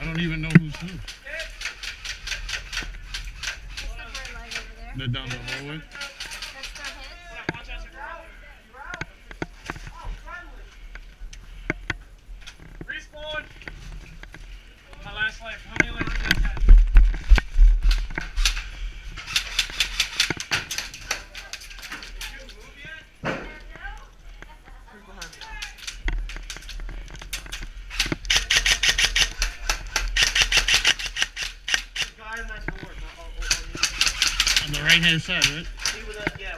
don't even know who's who. They're down the hallway. Respawn. My last life. How many lives did I have? On the right hand side, right? Yeah,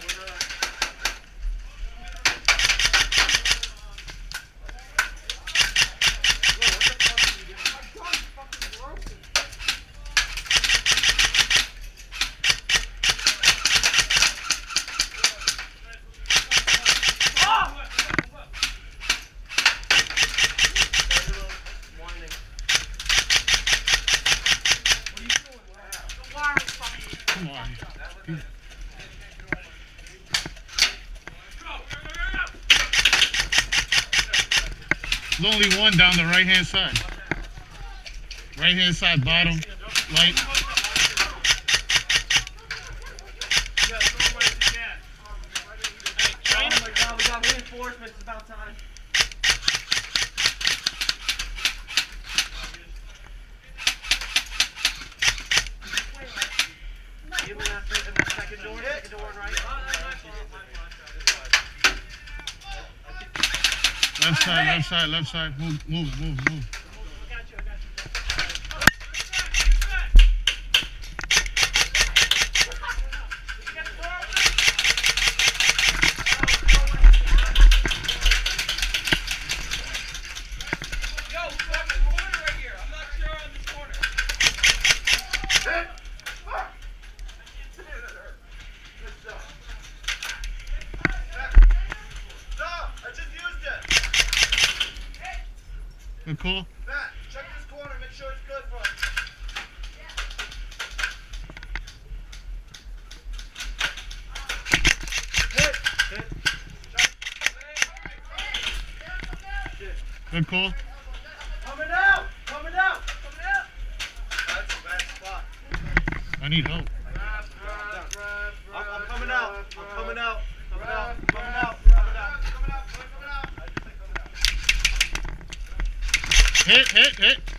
Come on. There's only one down the right hand side. Right hand side, bottom, light. Oh my God, we got reinforcements. It's about time. Second door right. Left side, left side, left side. Move, move, move, move. Good call. Matt, check this corner, make sure it's good for us. Good call. Coming out! Coming out! Coming out! That's a bad spot. I need help. I'm coming out. I'm coming out. Coming out. Coming out. Coming out. Coming out. Coming out. Hit, hit, hit.